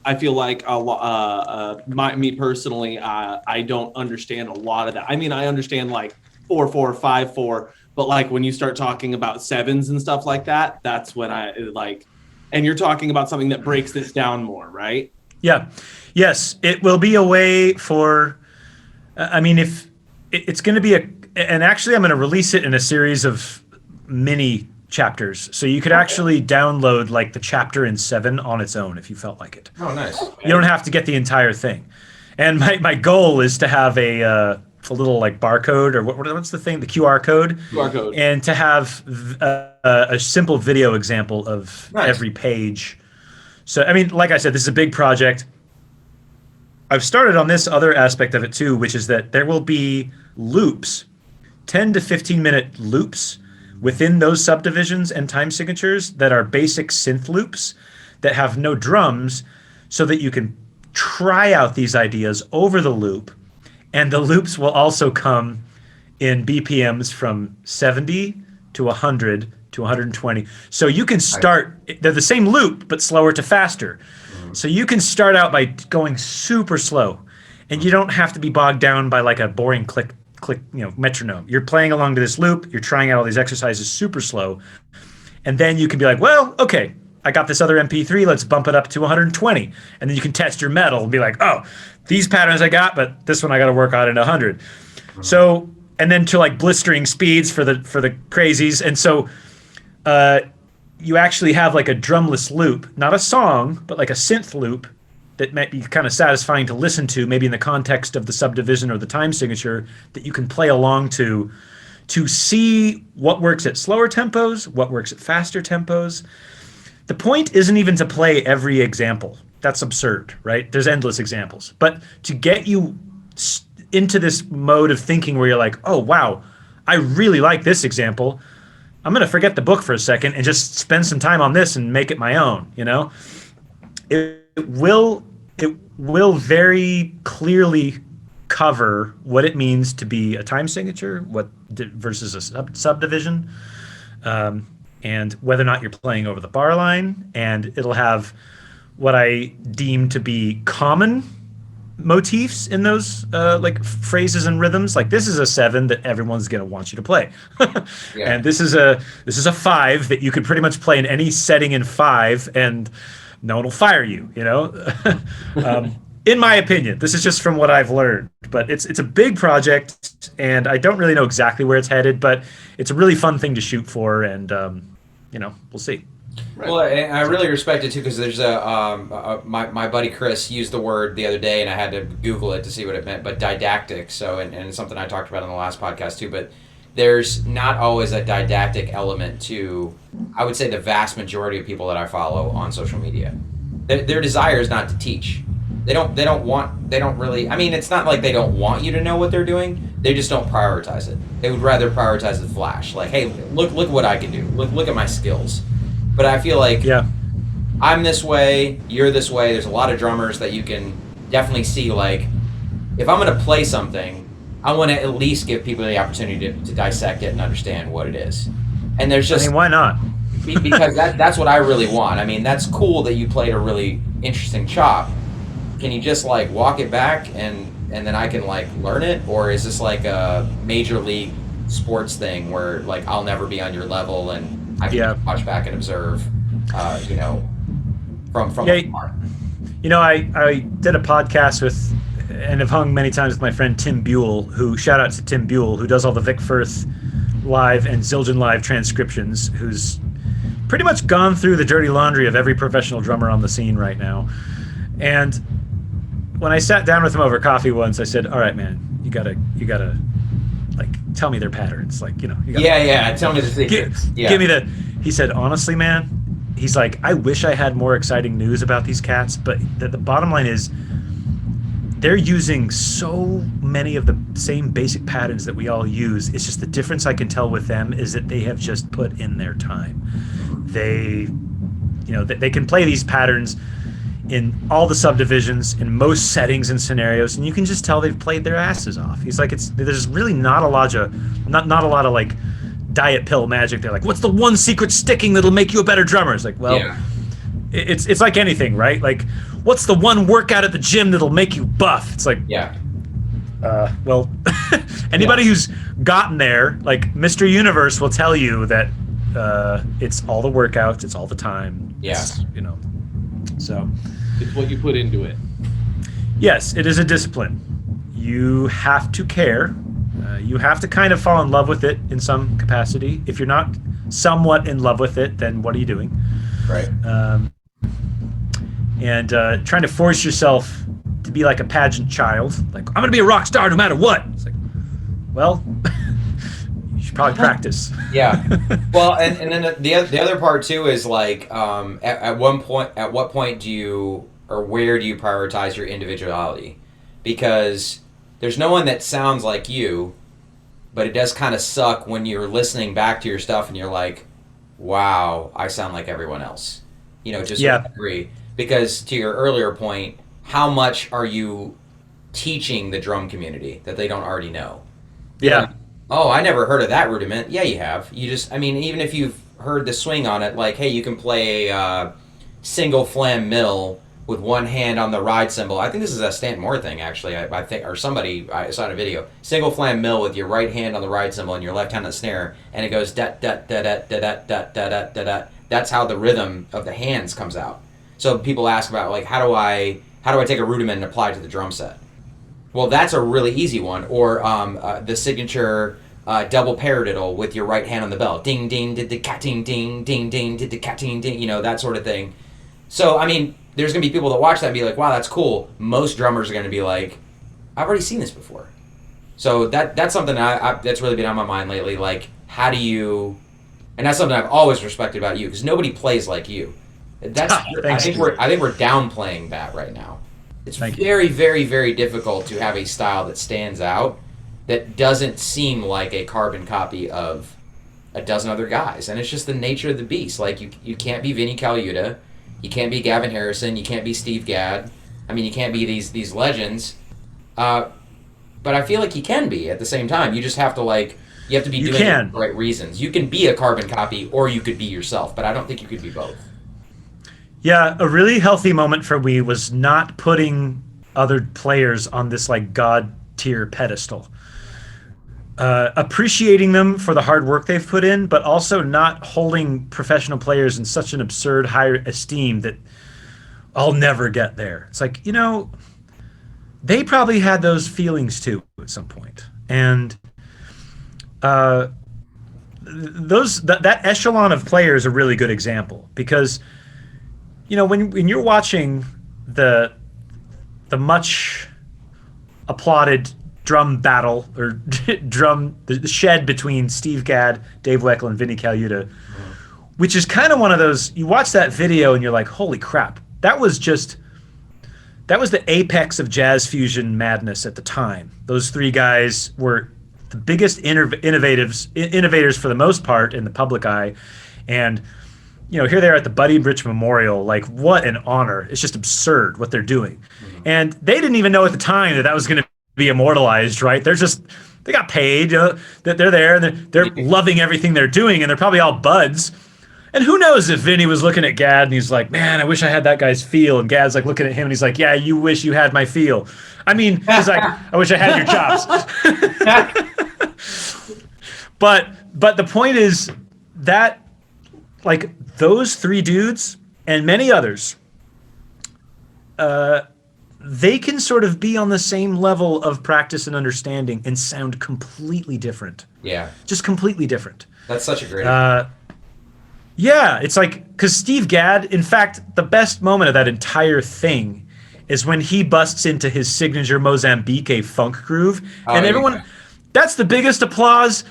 I feel like me personally, I don't understand a lot of that. I mean, I understand like 4/4, 5/4, but like when you start talking about sevens and stuff like that, that's when I like. And you're talking about something that breaks this down more, right? Yeah. Yes, it will be a way for. I mean, if it's going to be and actually, I'm going to release it in a series of mini chapters, so you could actually download like the chapter in 7 on its own if you felt like it. Oh, nice. You don't have to get the entire thing. And my goal is to have a little like barcode, or what's the thing, the QR code, and to have a simple video example of every page. So I mean, like I said, this is a big project. I've started on this other aspect of it too, which is that there will be loops, 10 to 15 minute loops within those subdivisions and time signatures that are basic synth loops that have no drums, so that you can try out these ideas over the loop. And the loops will also come in BPMs from 70 to 100 to 120. So you can start, they're the same loop, but slower to faster. So you can start out by going super slow, and you don't have to be bogged down by like a boring click, you know, metronome. You're playing along to this loop, you're trying out all these exercises super slow. And then you can be like, well, okay, I got this other MP3, let's bump it up to 120. And then you can test your metal and be like, oh, these patterns I got, but this one I got to work on at 100. So, and then to like blistering speeds for the crazies. And so, you actually have like a drumless loop, not a song, but like a synth loop that might be kind of satisfying to listen to, maybe in the context of the subdivision or the time signature, that you can play along to see what works at slower tempos, what works at faster tempos. The point isn't even to play every example. That's absurd, right? There's endless examples. But to get you into this mode of thinking where you're like, oh, wow, I really like this example. I'm going to forget the book for a second and just spend some time on this and make it my own, you know? It will very clearly cover what it means to be a time signature, versus a subdivision, and whether or not you're playing over the bar line. And it'll have what I deem to be common motifs in those like phrases and rhythms. Like, this is a 7 that everyone's going to want you to play. Yeah. And this is a 5 that you could pretty much play in any setting in 5 and no one will fire you, you know? In my opinion, this is just from what I've learned, but it's a big project, and I don't really know exactly where it's headed, but it's a really fun thing to shoot for, and you know, we'll see. Right. Well, I really respect it too, because there's my buddy Chris used the word the other day, and I had to Google it to see what it meant. But didactic, so and it's something I talked about in the last podcast too. But there's not always a didactic element to, I would say, the vast majority of people that I follow on social media. Their desire is not to teach. They don't really. I mean, it's not like they don't want you to know what they're doing. They just don't prioritize it. They would rather prioritize the flash. Like, hey, look what I can do. Look at my skills. But I feel like I'm this way, you're this way. There's a lot of drummers that you can definitely see, like, if I'm going to play something, I want to at least give people the opportunity to dissect it and understand what it is. And there's just... I mean, why not? Because that's what I really want. I mean, that's cool that you played a really interesting chop. Can you just, like, walk it back and then I can, like, learn it? Or is this like a major league sports thing where, like, I'll never be on your level and I can watch back and observe, you know, from afar. I did a podcast with, and have hung many times with my friend Tim Buell, who, shout out to Tim Buell, who does all the Vic Firth live and Zildjian live transcriptions, who's pretty much gone through the dirty laundry of every professional drummer on the scene right now. And when I sat down with him over coffee once, I said, all right, man, you gotta like tell me their patterns. Like, you gotta, tell me the secrets. Give me he said, honestly, man, he's like, I wish I had more exciting news about these cats, but the bottom line is they're using so many of the same basic patterns that we all use. It's just the difference I can tell with them is that they have just put in their time. They can play these patterns in all the subdivisions, in most settings and scenarios, and you can just tell they've played their asses off. He's like, there's really not a lot of like diet pill magic. They're like, what's the one secret sticking that'll make you a better drummer? It's like, well, it's like anything, right? Like, what's the one workout at the gym that'll make you buff? It's like, well, anybody who's gotten there, like Mr. Universe will tell you that it's all the workouts, it's all the time. So it's what you put into it. Yes, it is a discipline. You have to care. You have to kind of fall in love with it in some capacity. If you're not somewhat in love with it, then what are you doing? Right. And trying to force yourself to be like a pageant child, like, I'm gonna be a rock star no matter what. It's like, well, you should probably practice. Yeah. Well, and then the other part too is like, at what point do you, or where do you prioritize your individuality? Because there's no one that sounds like you, but it does kind of suck when you're listening back to your stuff and you're like, wow, I sound like everyone else. Just agree. Because to your earlier point, how much are you teaching the drum community that they don't already know? Yeah. Like, oh, I never heard of that rudiment. Yeah, you have. Even if you've heard the swing on it, like, hey, you can play a single flam mill with one hand on the ride cymbal. I think this is a Stanton Moore thing, actually. I think, or somebody, I saw in a video. Single flam mill with your right hand on the ride cymbal and your left hand on the snare, and it goes da da da da da da da da da da. That's how the rhythm of the hands comes out. So people ask about, like, how do I take a rudiment and apply it to the drum set? Well, that's a really easy one. Or the signature double paradiddle with your right hand on the bell. Ding, ding, did the cat, ding, ding, ding, ding, did the cat, ding, ding, that sort of thing. So, there's going to be people that watch that and be like, wow, that's cool. Most drummers are going to be like, I've already seen this before. So that's something that's really been on my mind lately. Like, how do you... And that's something I've always respected about you, because nobody plays like you. I think we're downplaying that right now. It's very, very, very difficult to have a style that stands out, that doesn't seem like a carbon copy of a dozen other guys. And it's just the nature of the beast. Like, you can't be Vinnie Colaiuta, you can't be Gavin Harrison, you can't be Steve Gadd. You can't be these legends. But I feel like you can be at the same time. You just have to, like, you have to be doing it for the right reasons. You can be a carbon copy, or you could be yourself, but I don't think you could be both. Yeah, a really healthy moment for me was not putting other players on this, like, god tier pedestal. Appreciating them for the hard work they've put in, but also not holding professional players in such an absurd high esteem that I'll never get there. It's like, they probably had those feelings too at some point. And that echelon of players are a really good example, because when you're watching the much applauded drum battle, or the shed between Steve Gadd, Dave Weckl, and Vinnie Colaiuta, which is kind of one of those, you watch that video and you're like, holy crap, that was the apex of jazz fusion madness at the time. Those three guys were the biggest innovators for the most part in the public eye. And, here they are at the Buddy Rich Memorial. Like, what an honor. It's just absurd what they're doing. Mm-hmm. And they didn't even know at the time that was going to be immortalized, right? They got paid, that they're there, and they're loving everything they're doing, and they're probably all buds. And who knows if Vinny was looking at Gadd and he's like, man, I wish I had that guy's feel. And Gadd's like looking at him and he's like, yeah, you wish you had my feel. He's like, I wish I had your chops. But the point is that, like, those three dudes and many others they can sort of be on the same level of practice and understanding and sound completely different. Yeah. Just completely different. That's such a great. Yeah, it's like, because Steve Gadd, in fact, the best moment of that entire thing is when he busts into his signature Mozambique funk groove, and everyone, yeah. That's the biggest applause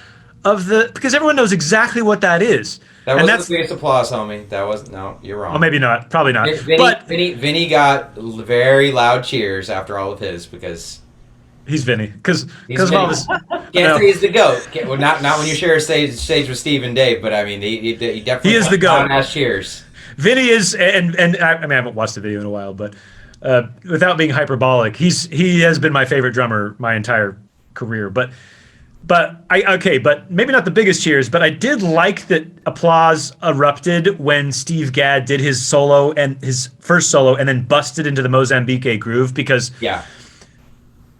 because everyone knows exactly what that is. That and wasn't that's the biggest applause, homie. That was no. You're wrong. Oh, maybe not. Probably not. Vinny got very loud cheers after all of his because he's Vinny. Because of all this. Can't say he's the GOAT. Well, not when you share a stage with Steve and Dave, but I mean, he definitely is the GOAT. Loud-ass cheers. Vinny is, and I mean, I haven't watched the video in a while, but without being hyperbolic, he has been my favorite drummer my entire career. But maybe not the biggest cheers, but I did like that applause erupted when Steve Gadd did his solo and his first solo and then busted into the Mozambique groove, because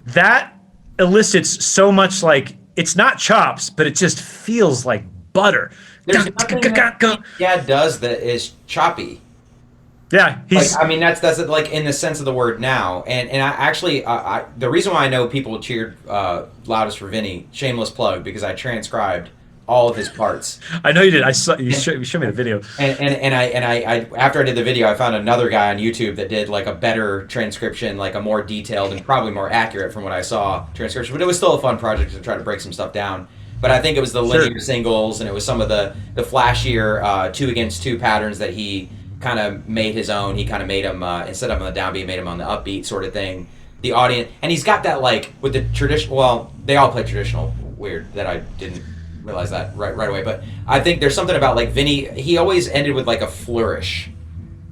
that elicits so much, like, it's not chops, but it just feels like butter. There's nothing that Gadd does that is choppy. Yeah, he's. Like, I mean, that's like in the sense of the word now, and I actually the reason why I know people cheered loudest for Vinny, shameless plug, because I transcribed all of his parts. I know you did. I saw you showed me the video. And I after I did the video, I found another guy on YouTube that did like a better transcription, like a more detailed and probably more accurate from what I saw transcription. But it was still a fun project to try to break some stuff down. But I think it was the linear singles, and it was some of the flashier 2-against-2 patterns that he kind of made his own. He kind of made them instead of on the downbeat, made them on the upbeat sort of thing. The audience, and he's got that, like, with the traditional. Well, they all play traditional. Weird that I didn't realize that right away. But I think there's something about, like, Vinny. He always ended with like a flourish.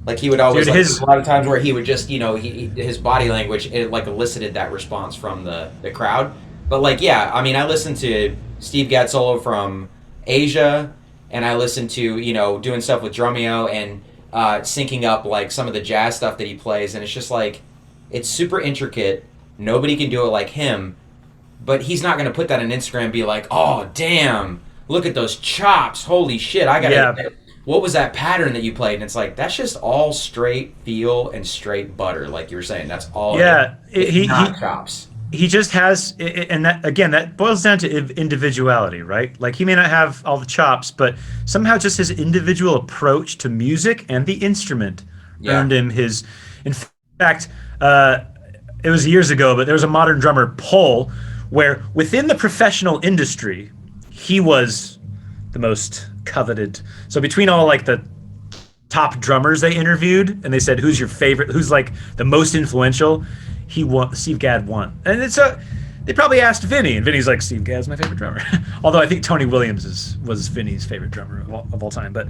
Like, he would always, a lot of times where he would just, his body language, it like elicited that response from the crowd. But like, yeah, I mean, I listened to Steve Gadd solo from Asia, and I listened to doing stuff with Drumeo and syncing up like some of the jazz stuff that he plays, and it's just like, it's super intricate. Nobody can do it like him, but he's not going to put that on Instagram and be like, oh damn, look at those chops, holy shit, I gotta what was that pattern that you played? And it's like, that's just all straight feel and straight butter, like you were saying. That's all. Yeah, he chops. He just has, and that boils down to individuality, right? Like, he may not have all the chops, but somehow just his individual approach to music and the instrument earned him his. In fact, it was years ago, but there was a modern drummer poll where within the professional industry, he was the most coveted. So between all like the top drummers they interviewed, and they said, who's your favorite, who's like the most influential, he won. Steve Gadd won. And they probably asked Vinny, and Vinny's like, Steve Gadd's my favorite drummer. Although I think Tony Williams was Vinny's favorite drummer of all time. But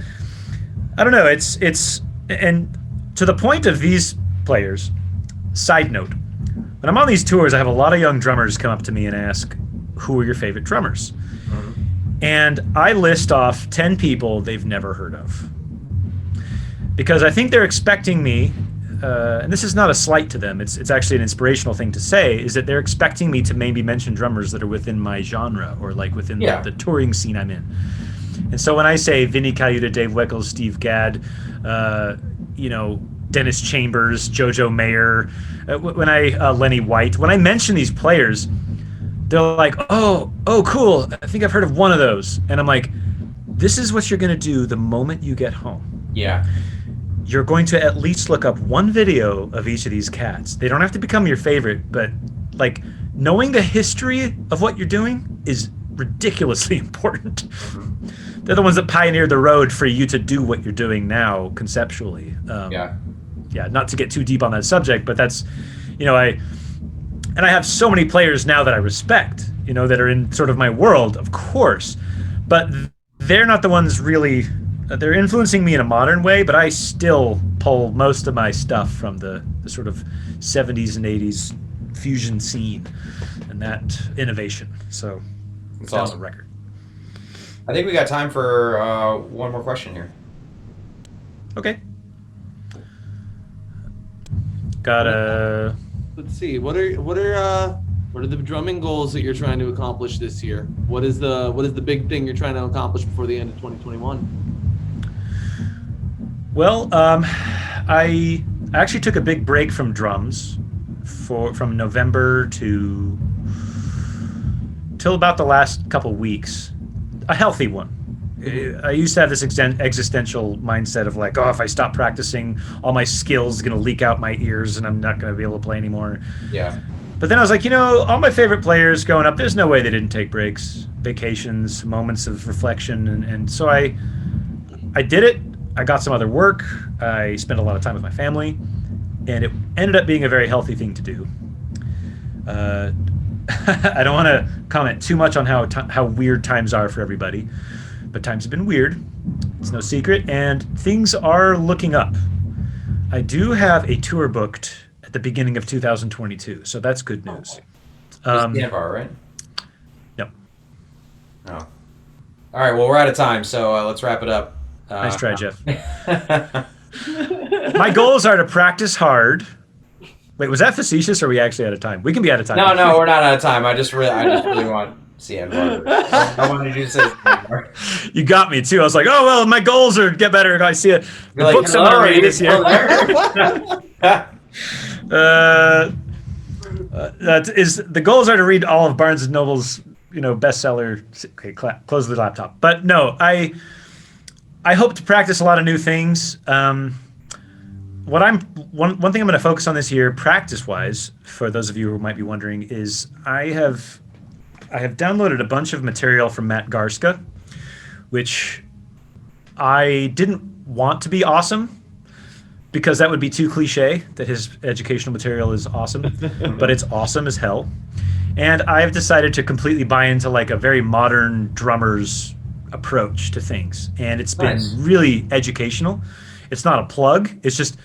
I don't know, it's and to the point of these players, side note, when I'm on these tours, I have a lot of young drummers come up to me and ask, who are your favorite drummers? And I list off 10 people they've never heard of. Because I think they're expecting me, and this is not a slight to them, it's actually an inspirational thing to say, is that they're expecting me to maybe mention drummers that are within my genre, or like within the touring scene I'm in. And so when I say Vinny Colaiuta, Dave Weckl, Steve Gadd, Dennis Chambers, Jojo Mayer, Lenny White, when I mention these players, they're like, oh, cool, I think I've heard of one of those. And I'm like, this is what you're going to do the moment you get home. Yeah. You're going to at least look up one video of each of these cats. They don't have to become your favorite, but like, knowing the history of what you're doing is ridiculously important. They're the ones that pioneered the road for you to do what you're doing now conceptually. Not to get too deep on that subject, but that's, I have so many players now that I respect, that are in sort of my world, of course, but they're not the ones really. They're influencing me in a modern way, but I still pull most of my stuff from the sort of 70s and 80s fusion scene and that innovation. So that's on awesome. The record. I think we got time for one more question here. Okay. Got Let's see. What are the drumming goals that you're trying to accomplish this year? What is the big thing you're trying to accomplish before the end of 2021? Well, I I actually took a big break from drums from November till about the last couple weeks. A healthy one. I used to have this existential mindset of like, oh, if I stop practicing, all my skills are going to leak out my ears and I'm not going to be able to play anymore. Yeah. But then I was like, all my favorite players growing up, there's no way they didn't take breaks, vacations, moments of reflection. And so I did it. I got some other work. I spent a lot of time with my family. And it ended up being a very healthy thing to do. I don't want to comment too much on how weird times are for everybody. But times have been weird. It's no secret. And things are looking up. I do have a tour booked at the beginning of 2022. So that's good news. Sianvar, right? Yep. Oh. All right. Well, we're out of time. So let's wrap it up. Nice try, Jeff. My goals are to practice hard. Wait, was that facetious or are we actually out of time? We can be out of time. No, we're not out of time. I just really want Sianvar. I wanted you to say Sianvar. You got me too. I was like, oh well, my goals are get better. I see it. The You're books I'm gonna read this year. The goals are to read all of Barnes and Noble's bestseller. Okay, close the laptop. But no, I hope to practice a lot of new things. One thing I'm going to focus on this year, practice-wise, for those of you who might be wondering, is I have downloaded a bunch of material from Matt Garska, which I didn't want to be awesome because that would be too cliche that his educational material is awesome, but it's awesome as hell. And I've decided to completely buy into like a very modern drummer's approach to things, and it's been really educational. It's not a plug. It's just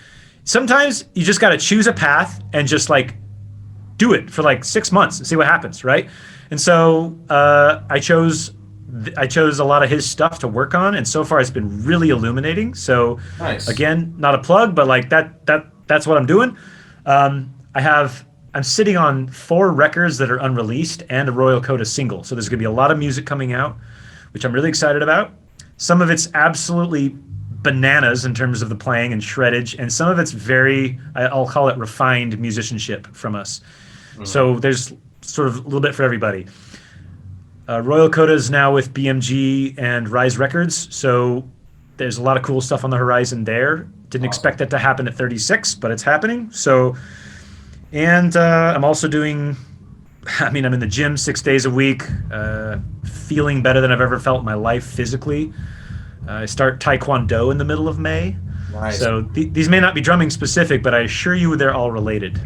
sometimes you just got to choose a path and just like do it for like 6 months and see what happens, right? And so I chose a lot of his stuff to work on, and so far it's been really illuminating. So again, not a plug, but like that's what I'm doing. I'm sitting on 4 records that are unreleased and a Royal Coda single. So there's going to be a lot of music coming out, which I'm really excited about. Some of it's absolutely bananas in terms of the playing and shreddage, and some of it's very, I'll call it refined musicianship from us. Mm-hmm. So there's sort of a little bit for everybody. Royal Coda is now with BMG and Rise Records, so there's a lot of cool stuff on the horizon there. Didn't expect that to happen at 36, but it's happening. So, and I'm also doing, I'm in the gym 6 days a week, feeling better than I've ever felt in my life physically. I start Taekwondo in the middle of May. Nice. So these may not be drumming specific, but I assure you they're all related.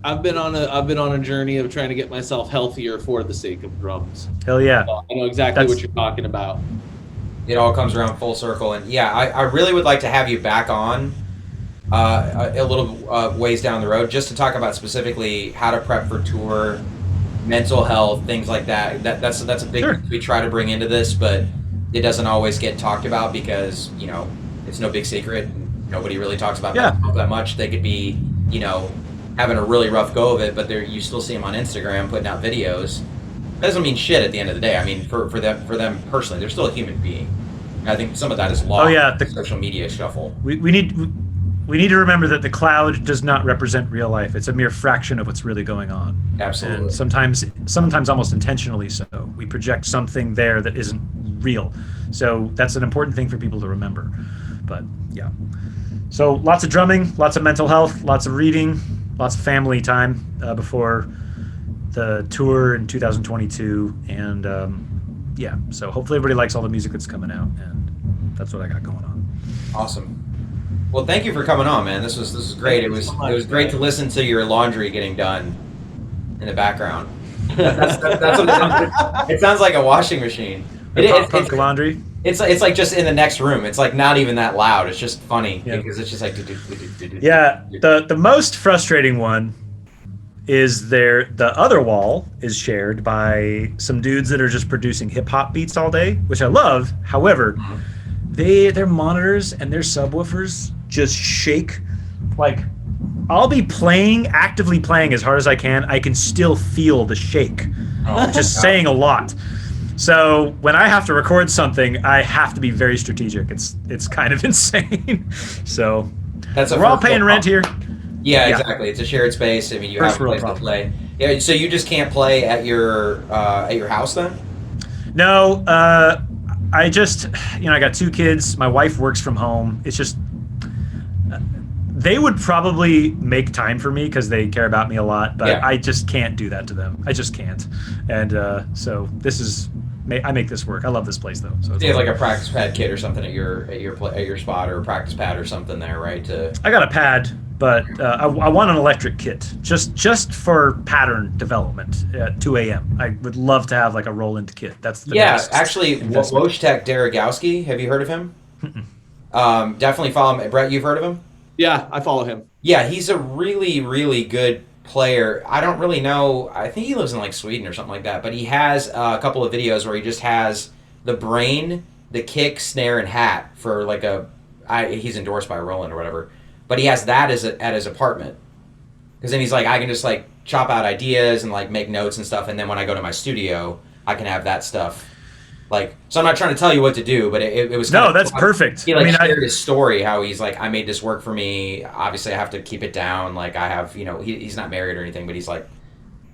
I've been on a journey of trying to get myself healthier for the sake of drums. Hell yeah. So I know exactly what you're talking about. It all comes around full circle, and yeah, I really would like to have you back on a little ways down the road, just to talk about specifically how to prep for tour, mental health, things like that. That's a big thing we try to bring into this, but it doesn't always get talked about because it's no big secret. Nobody really talks about mental health that much. They could be having a really rough go of it, but you still see them on Instagram putting out videos. That doesn't mean shit at the end of the day. I mean, for them personally, they're still a human being. And I think some of that is lost. The social media shuffle. We need to remember that the cloud does not represent real life. It's a mere fraction of what's really going on. Absolutely. And sometimes almost intentionally so. We project something there that isn't real. So that's an important thing for people to remember. But yeah. So lots of drumming, lots of mental health, lots of reading, lots of family time before the tour in 2022. And so hopefully everybody likes all the music that's coming out. And that's what I got going on. Awesome. Well, thank you for coming on, man. This was great. It was great to listen to your laundry getting done in the background. That's what it sounds like a washing machine. It's laundry. It's like just in the next room. It's like not even that loud. It's just funny because it's just like. Yeah, the most frustrating one is the other wall is shared by some dudes that are just producing hip hop beats all day, which I love. However, their monitors and their subwoofers just shake. Like, I'll be actively playing as hard as I can still feel the shake. Just saying a lot. So when I have to record something, I have to be very strategic. It's kind of insane. So That's a We're all first paying world rent here. Yeah, Yeah. exactly. It's a shared space. I mean, you First have a world place to problem. play. Yeah, so you just can't play at your house then? No, I just, I got 2 kids. My wife works from home. It's just, they would probably make time for me because they care about me a lot, but Yeah. I just can't do that to them. I just can't. And so I make this work. I love this place though. So So it's you have awesome. like a practice pad kit or something at your spot, or a practice pad or something there, right? To I got a pad, but I want an electric kit just for pattern development at 2 a.m. I would love to have like a Roland kit. That's the Yeah, next actually, investment. Wojtek Daragowski. Have you heard of him? Definitely follow him. Brett, you've heard of him? Yeah, I follow him. Yeah, he's a really, really good player. I don't really know. I think he lives in like Sweden or something like that. But he has a couple of videos where he just has the brain, the kick, snare, and hat for like he's endorsed by Roland or whatever. But he has that at his apartment. Because then he's like, I can just like chop out ideas and like make notes and stuff. And then when I go to my studio, I can have that stuff. Like, so I'm not trying to tell you what to do, but it was kind No, of that's perfect. He like I mean, shared his story, how he's like, I made this work for me. Obviously, I have to keep it down. Like, I have, he's not married or anything, but he's like,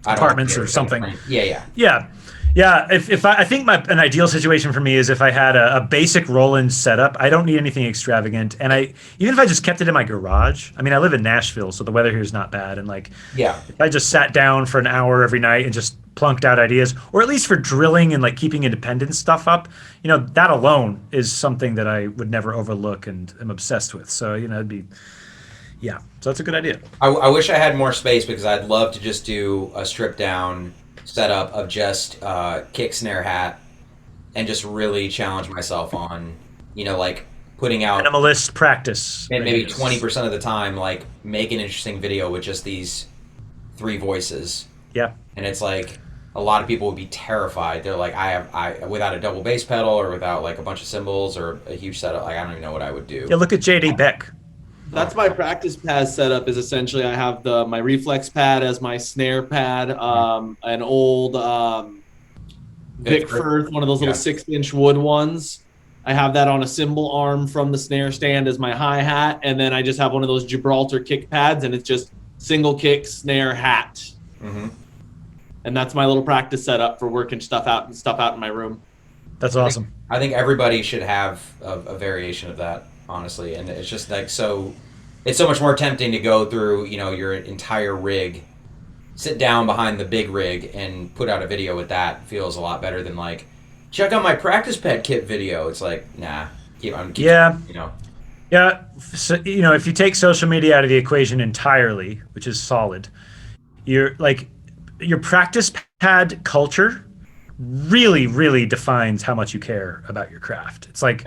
I don't apartments have or something. Yeah, yeah, Yeah, yeah. If I think an ideal situation for me is if I had a basic Roland setup. I don't need anything extravagant, and even if I just kept it in my garage. I mean, I live in Nashville, so the weather here is not bad, and like, yeah. if I just sat down for an hour every night and just plunked out ideas, or at least for drilling and like keeping independent stuff up, that alone is something that I would never overlook and am obsessed with. So it'd be, yeah. So that's a good idea. I wish I had more space because I'd love to just do a stripped down setup of just kick, snare, hat, and just really challenge myself on, like putting out Minimalist practice. maybe ideas. 20% of the time, like make an interesting video with just these 3 voices. Yeah. And it's like a lot of people would be terrified. They're like, I without a double bass pedal or without like a bunch of cymbals or a huge setup, like I don't even know what I would do. Yeah. Look at JD Beck. That's my practice pad setup. Is essentially I have my reflex pad as my snare pad, an old Vic Firth, one of those little 6-inch wood ones. I have that on a cymbal arm from the snare stand as my hi hat, and then I just have one of those Gibraltar kick pads, and it's just single kick, snare, hat, and that's my little practice setup for working stuff out in my room. That's awesome. I think everybody should have a variation of that, honestly, and it's just like it's so much more tempting to go through your entire rig, sit down behind the big rig and put out a video with that. Feels a lot better than like check out my practice pad kit video. It's like, nah, Yeah. So if you take social media out of the equation entirely, which is solid, your practice pad culture really, really defines how much you care about your craft. It's like,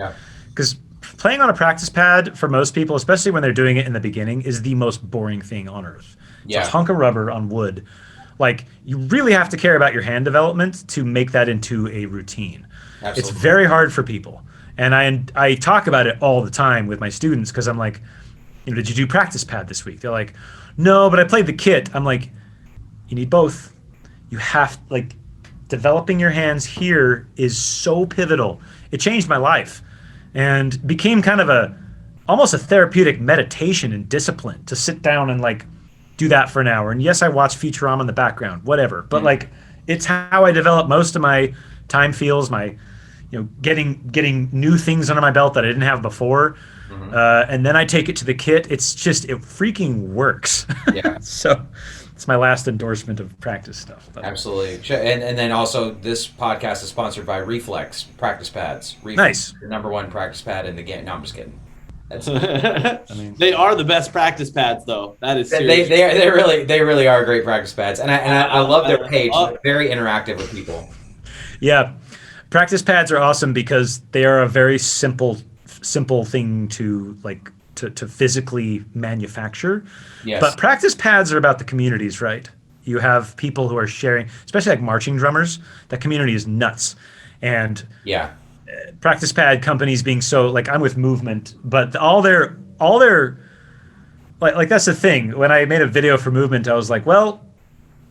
because playing on a practice pad for most people, especially when they're doing it in the beginning, is the most boring thing on earth. It's a hunk of rubber on wood. Like, you really have to care about your hand development to make that into a routine. Absolutely. It's very hard for people. And I talk about it all the time with my students because I'm like, did you do practice pad this week? They're like, no, but I played the kit. I'm like, you need both. You have, developing your hands here is so pivotal. It changed my life and became kind of almost a therapeutic meditation and discipline to sit down and do that for an hour. And yes, I watch Futurama in the background, whatever. But it's how I develop most of my time feels, my getting new things under my belt that I didn't have before. And then I take it to the kit. It freaking works. Yeah. So it's my last endorsement of practice stuff. Absolutely. And then also this podcast is sponsored by Reflex practice pads. Reflex, nice. The #1 practice pad in the game. No, I'm just kidding. They are the best practice pads, though. That is serious. They really are great practice pads, and I love their page. They're very interactive with people. Yeah, practice pads are awesome because they are a very simple thing to to physically manufacture. Yes. But practice pads are about the communities, right? You have people who are sharing, especially marching drummers. That community is nuts, and practice pad companies being so I'm with Movement, but all their that's the thing. When I made a video for Movement, I was like, well,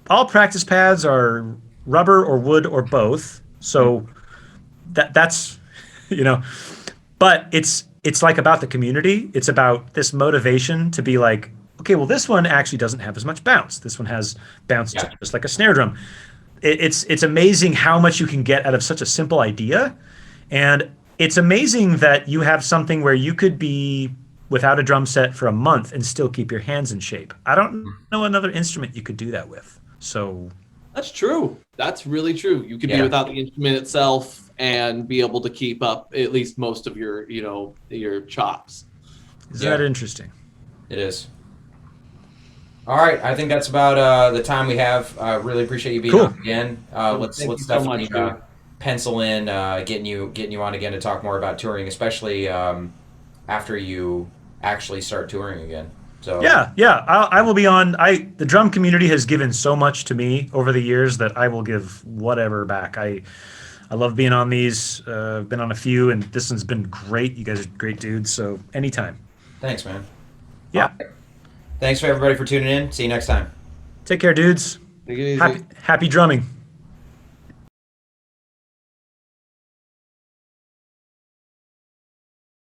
all practice pads are rubber or wood or both. So that's but it's it's like about the community. It's about this motivation to be like, okay, well, this one actually doesn't have as much bounce. This one has bounce just like a snare drum. It's amazing how much you can get out of such a simple idea, and it's amazing that you have something where you could be without a drum set for a month and still keep your hands in shape. I don't know another instrument you could do that with. So that's true. That's really true. You could be without the instrument itself and be able to keep up at least most of your, your chops. Is that interesting? It is. All right, I think that's about the time we have. Really appreciate you being on again. Let's definitely pencil in getting you on again to talk more about touring, especially after you actually start touring again. So I will be on. The drum community has given so much to me over the years that I will give whatever back. I love being on these. Been on a few, and this one's been great. You guys are great dudes. So anytime. Thanks, man. Yeah. Right. Thanks for everybody for tuning in. See you next time. Take care, dudes. Take it easy. Happy drumming.